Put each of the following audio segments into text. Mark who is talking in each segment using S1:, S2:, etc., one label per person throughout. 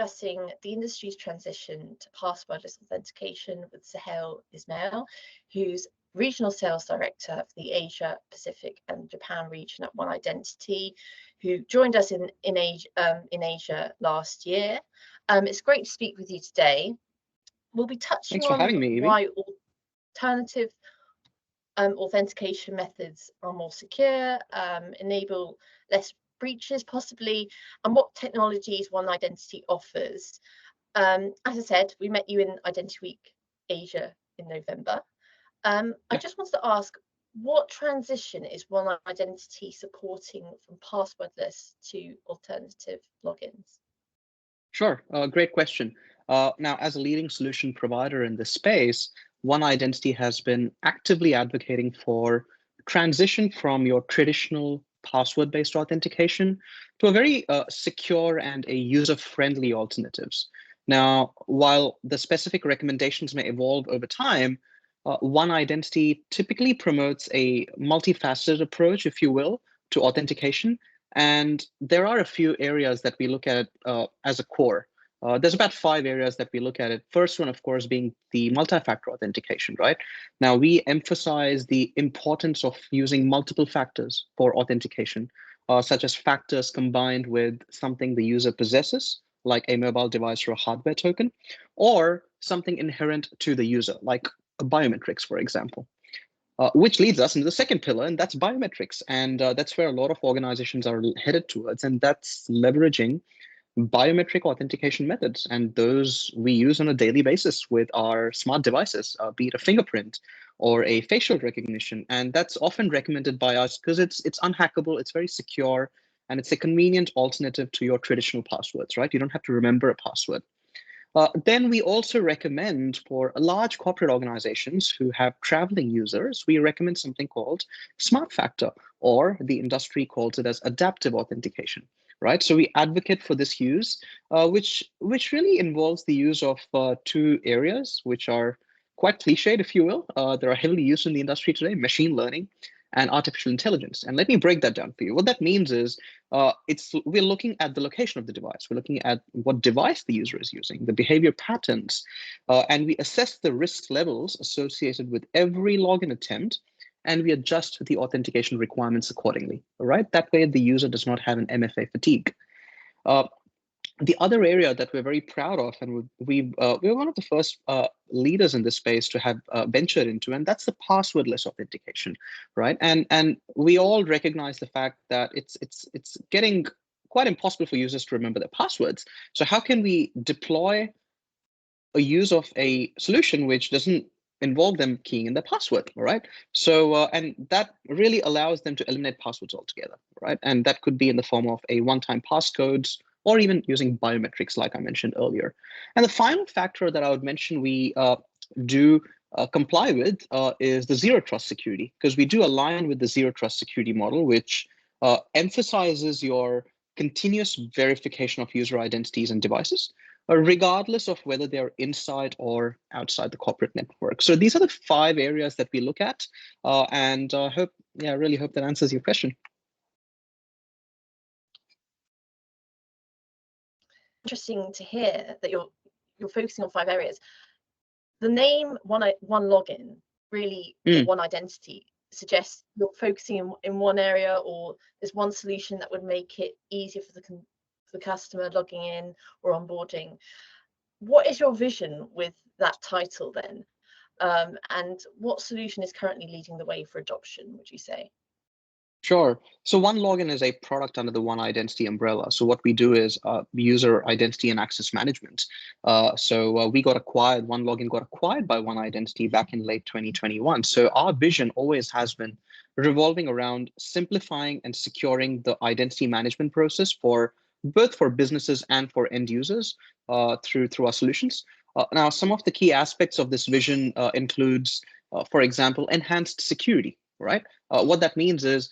S1: discussing the industry's transition to passwordless authentication with Suhail Ismail, who's Regional Sales Director for the Asia, Pacific and Japan region at One Identity, who joined us in Asia last year. It's great to speak with you today. We'll be touching on why alternative authentication methods are more secure, enable less breaches possibly, and what technologies One Identity offers. As I said, we met you in Identity Week Asia in November. I just wanted to ask, what transition is One Identity supporting from passwordless to alternative logins?
S2: Sure, great question. Now, as a leading solution provider in this space, One Identity has been actively advocating for transition from your traditional password-based authentication to a very secure and a user-friendly alternatives. Now, while the specific recommendations may evolve over time, One Identity typically promotes a multifaceted approach, if you will, to authentication. And there are a few areas that we look at as a core. There's about 5 areas that we look at it. First one, of course, being the multi-factor authentication, right? Now, we emphasize the importance of using multiple factors for authentication, such as factors combined with something the user possesses, like a mobile device or a hardware token, or something inherent to the user, like biometrics, for example. Which leads us into the second pillar, and that's biometrics. And that's where a lot of organizations are headed towards, and that's leveraging biometric authentication methods. And those we use on a daily basis with our smart devices, be it a fingerprint or a facial recognition. And that's often recommended by us because it's unhackable, it's very secure, and it's a convenient alternative to your traditional passwords, right? You don't have to remember a password. Then we also recommend for large corporate organizations who have traveling users, we recommend something called Smart Factor, or the industry calls it as adaptive authentication, right? So we advocate for this use, which really involves the use of 2 areas, which are quite cliched, if you will. They're heavily used in the industry today: machine learning and artificial intelligence. And let me break that down for you. What that means is we're looking at the location of the device. We're looking at what device the user is using, the behavior patterns, and we assess the risk levels associated with every login attempt, and we adjust the authentication requirements accordingly, all right? That way the user does not have an MFA fatigue. The other area that we're very proud of, and we're one of the first leaders in this space to have ventured into, and that's the passwordless authentication, right? And we all recognize the fact that it's getting quite impossible for users to remember their passwords. So how can we deploy a use of a solution which doesn't involve them keying in their password, all right? So, and that really allows them to eliminate passwords altogether, right? And that could be in the form of a one-time passcodes, or even using biometrics, like I mentioned earlier. And the final factor that I would mention we do comply with is the zero trust security, because we do align with the zero trust security model, which emphasizes your continuous verification of user identities and devices, regardless of whether they're inside or outside the corporate network. So these are the 5 areas that we look at, and I really hope that answers your question.
S1: Interesting to hear that you're focusing on 5 areas. The name one login really, One Identity, suggests you're focusing in one area, or there's one solution that would make it easier for the customer logging in or onboarding. What is your vision with that title then? And what solution is currently leading the way for adoption, would you say?
S2: Sure. So One Login is a product under the One Identity umbrella. So what we do is user identity and access management. We got acquired, One Login got acquired by One Identity back in late 2021. So our vision always has been revolving around simplifying and securing the identity management process for both for businesses and for end users through our solutions. Now, some of the key aspects of this vision includes, for example, enhanced security, right? What that means is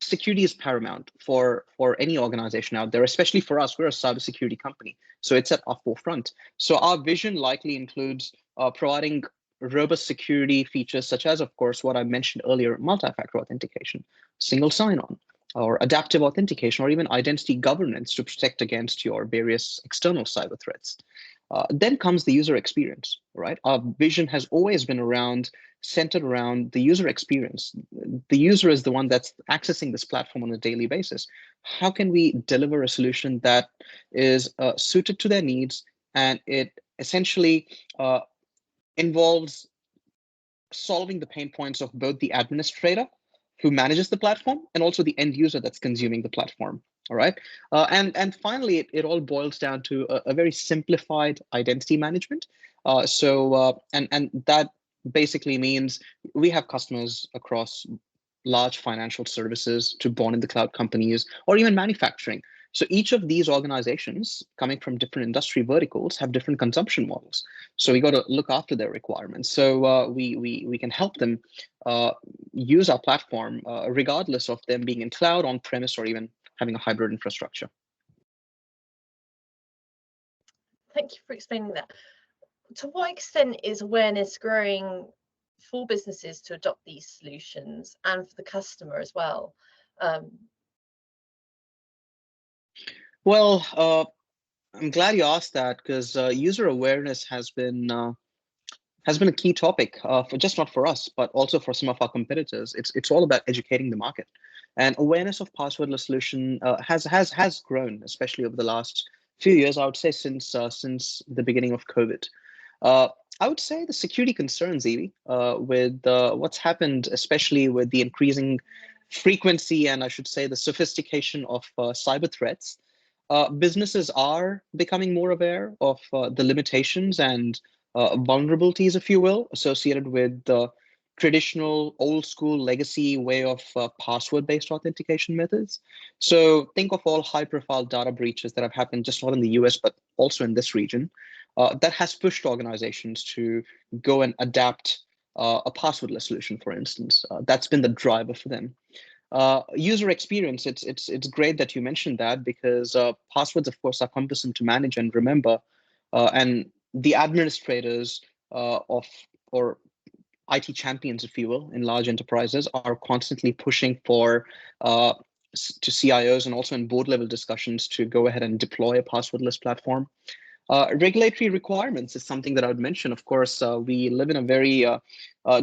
S2: security is paramount for any organization out there, especially for us. We're a cybersecurity company, so it's at our forefront. So our vision likely includes providing robust security features such as, of course, what I mentioned earlier, multi-factor authentication, single sign-on, or adaptive authentication, or even identity governance to protect against your various external cyber threats. Then comes the user experience, right? Our vision has always been centered around the user experience. The user is the one that's accessing this platform on a daily basis. How can we deliver a solution that is suited to their needs, and it essentially involves solving the pain points of both the administrator who manages the platform and also the end user that's consuming the platform. All right. And finally, it all boils down to a very simplified identity management. And that basically means we have customers across large financial services to born in the cloud companies or even manufacturing. So each of these organizations coming from different industry verticals have different consumption models. So we got to look after their requirements. So we can help them use our platform regardless of them being in cloud, on premise, or even having a hybrid infrastructure.
S1: Thank you for explaining that. To what extent is awareness growing for businesses to adopt these solutions and for the customer as well?
S2: Well, I'm glad you asked that, because user awareness has been a key topic for just not for us, but also for some of our competitors. It's all about educating the market, and awareness of passwordless solution has grown, especially over the last few years. I would say since the beginning of COVID. I would say the security concerns, Evie, with what's happened, especially with the increasing frequency and I should say the sophistication of cyber threats. Businesses are becoming more aware of the limitations and vulnerabilities, if you will, associated with the traditional old school legacy way of password-based authentication methods. So think of all high-profile data breaches that have happened just not in the US, but also in this region. That has pushed organizations to go and adapt a passwordless solution, for instance. That's been the driver for them. User experience, it's great that you mentioned that, because passwords, of course, are cumbersome to manage and remember, and the administrators or IT champions, if you will, in large enterprises are constantly pushing for to CIOs and also in board level discussions to go ahead and deploy a passwordless platform. Regulatory requirements is something that I would mention. Of course, we live in a very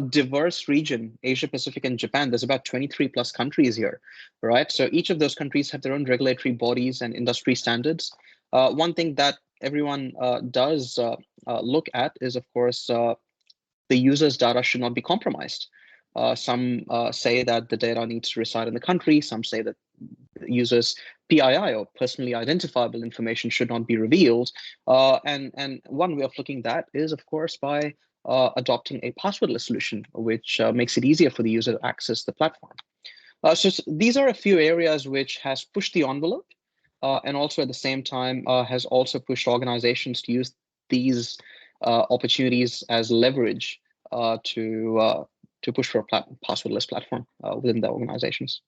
S2: diverse region, Asia Pacific and Japan. There's about 23 plus countries here, right? So each of those countries have their own regulatory bodies and industry standards. One thing that everyone does look at is, of course, the user's data should not be compromised. Some say that the data needs to reside in the country. Some say that users' PII, or personally identifiable information, should not be revealed. And one way of looking at that is, of course, by adopting a passwordless solution, which makes it easier for the user to access the platform. So these are a few areas which has pushed the envelope, and also at the same time has also pushed organizations to use these opportunities as leverage to push for a passwordless platform within the organizations.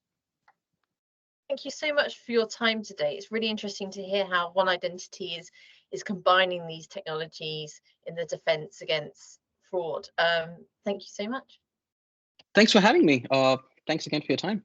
S1: Thank you so much for your time today. It's really interesting to hear how One Identity is combining these technologies in the defense against fraud. Thank you so much.
S2: Thanks for having me. Thanks again for your time.